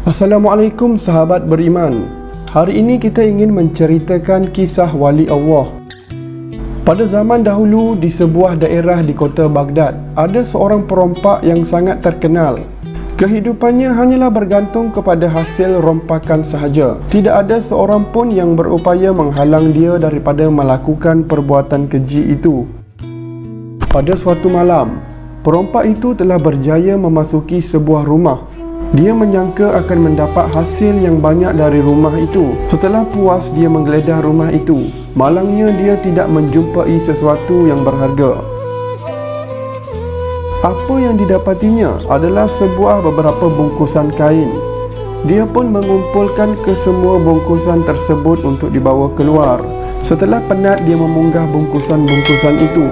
Assalamualaikum sahabat beriman. Hari ini kita ingin menceritakan kisah wali Allah. Pada zaman dahulu di sebuah daerah di kota Baghdad, ada seorang perompak yang sangat terkenal. Kehidupannya hanyalah bergantung kepada hasil rompakan sahaja. Tidak ada seorang pun yang berupaya menghalang dia daripada melakukan perbuatan keji itu. Pada suatu malam, perompak itu telah berjaya memasuki sebuah rumah. Dia menyangka akan mendapat hasil yang banyak dari rumah itu. Setelah puas dia menggeledah rumah itu, malangnya dia tidak menjumpai sesuatu yang berharga. Apa yang didapatinya adalah beberapa bungkusan kain. Dia pun mengumpulkan kesemua bungkusan tersebut untuk dibawa keluar. Setelah penat dia memunggah bungkusan-bungkusan itu.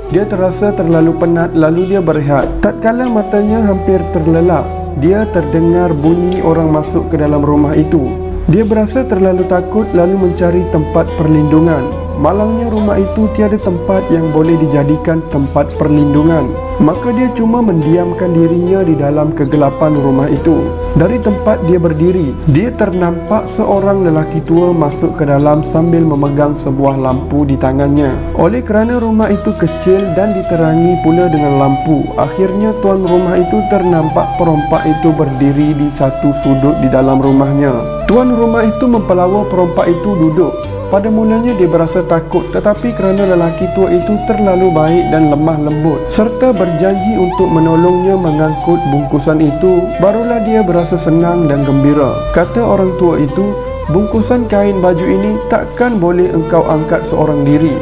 Dia terasa terlalu penat lalu dia berehat. Tatkala matanya hampir terlelap, dia terdengar bunyi orang masuk ke dalam rumah itu. Dia berasa terlalu takut lalu mencari tempat perlindungan. Malangnya rumah itu tiada tempat yang boleh dijadikan tempat perlindungan. Maka dia cuma mendiamkan dirinya di dalam kegelapan rumah itu. Dari tempat dia berdiri, dia ternampak seorang lelaki tua masuk ke dalam sambil memegang sebuah lampu di tangannya. Oleh kerana rumah itu kecil dan diterangi pula dengan lampu, akhirnya tuan rumah itu ternampak perompak itu berdiri di satu sudut di dalam rumahnya. Tuan rumah itu mempelawa perompak itu duduk. Pada mulanya dia berasa takut, tetapi kerana lelaki tua itu terlalu baik dan lemah lembut serta berjanji untuk menolongnya mengangkut bungkusan itu, barulah dia berasa senang dan gembira. Kata orang tua itu, bungkusan kain baju ini takkan boleh engkau angkat seorang diri.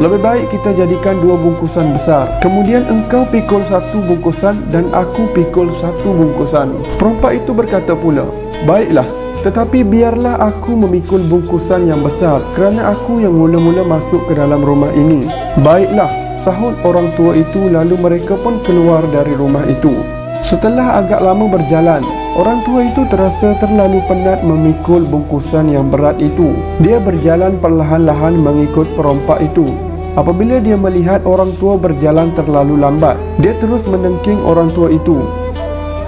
Lebih baik kita jadikan dua bungkusan besar. Kemudian engkau pikul satu bungkusan dan aku pikul satu bungkusan. Perompak itu berkata pula, baiklah, tetapi biarlah aku memikul bungkusan yang besar kerana aku yang mula-mula masuk ke dalam rumah ini. Baiklah, sahut orang tua itu, lalu mereka pun keluar dari rumah itu. Setelah agak lama berjalan, orang tua itu terasa terlalu penat memikul bungkusan yang berat itu. Dia berjalan perlahan-lahan mengikut perompak itu. Apabila dia melihat orang tua berjalan terlalu lambat, dia terus menengking orang tua itu.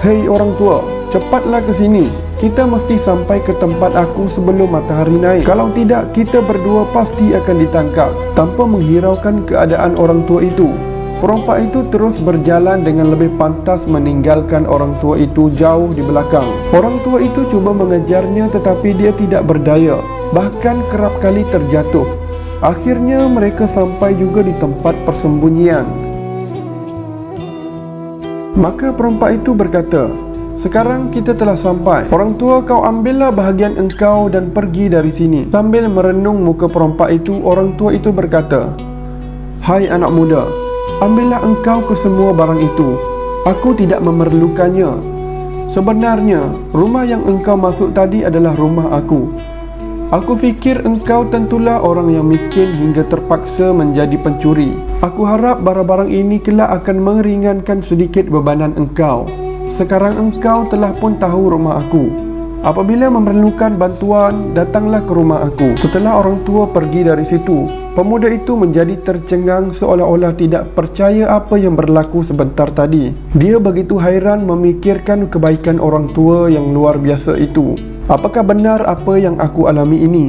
Hei orang tua, cepatlah ke sini. Kita mesti sampai ke tempat aku sebelum matahari naik. Kalau tidak, kita berdua pasti akan ditangkap. Tanpa menghiraukan keadaan orang tua itu, perompak itu terus berjalan dengan lebih pantas meninggalkan orang tua itu jauh di belakang. Orang tua itu cuba mengejarnya tetapi dia tidak berdaya. Bahkan kerap kali terjatuh. Akhirnya mereka sampai juga di tempat persembunyian. Maka perompak itu berkata, sekarang kita telah sampai. Orang tua, kau ambillah bahagian engkau dan pergi dari sini. Sambil merenung muka perompak itu, orang tua itu berkata, hai anak muda, ambillah engkau kesemua barang itu. Aku tidak memerlukannya. Sebenarnya, rumah yang engkau masuk tadi adalah rumah aku. Aku fikir engkau tentulah orang yang miskin hingga terpaksa menjadi pencuri. Aku harap barang-barang ini kelak akan meringankan sedikit bebanan engkau. Sekarang engkau telah pun tahu rumah aku. Apabila memerlukan bantuan, datanglah ke rumah aku. Setelah orang tua pergi dari situ, pemuda itu menjadi tercengang seolah-olah tidak percaya apa yang berlaku sebentar tadi. Dia begitu hairan memikirkan kebaikan orang tua yang luar biasa itu. Apakah benar apa yang aku alami ini?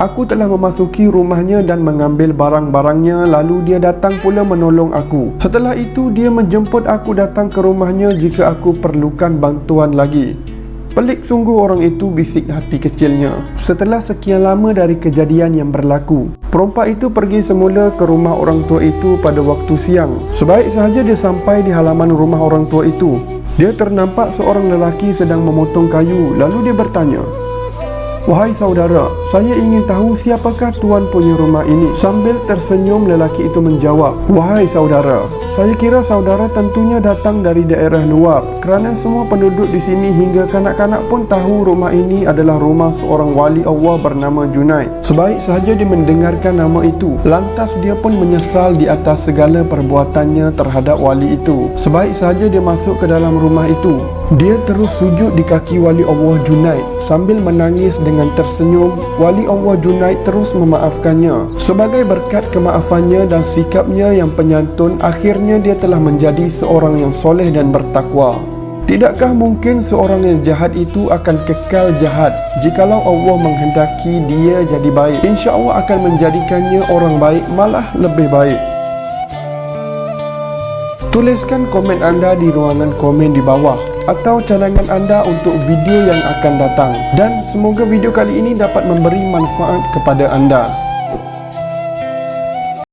Aku telah memasuki rumahnya dan mengambil barang-barangnya, lalu dia datang pula menolong aku. Setelah itu dia menjemput aku datang ke rumahnya jika aku perlukan bantuan lagi. Pelik sungguh orang itu, bisik hati kecilnya. Setelah sekian lama dari kejadian yang berlaku, perompak itu pergi semula ke rumah orang tua itu pada waktu siang. Sebaik sahaja dia sampai di halaman rumah orang tua itu, dia ternampak seorang lelaki sedang memotong kayu. Lalu dia bertanya, wahai saudara, saya ingin tahu siapakah tuan punya rumah ini. Sambil tersenyum lelaki itu menjawab, wahai saudara, saya kira saudara tentunya datang dari daerah luar kerana semua penduduk di sini hingga kanak-kanak pun tahu rumah ini adalah rumah seorang wali Allah bernama Junaid. Sebaik sahaja dia mendengarkan nama itu, lantas dia pun menyesal di atas segala perbuatannya terhadap wali itu. Sebaik sahaja dia masuk ke dalam rumah itu, dia terus sujud di kaki wali Allah Junaid. Sambil menangis dengan tersenyum, wali Allah Junaid terus memaafkannya. Sebagai berkat kemaafannya dan sikapnya yang penyantun, akhirnya dia telah menjadi seorang yang soleh dan bertakwa. Tidakkah mungkin seorang yang jahat itu akan kekal jahat? Jikalau Allah menghendaki dia jadi baik, insya Allah akan menjadikannya orang baik, malah lebih baik. Tuliskan komen anda di ruangan komen di bawah atau cadangan anda untuk video yang akan datang. Dan semoga video kali ini dapat memberi manfaat kepada anda.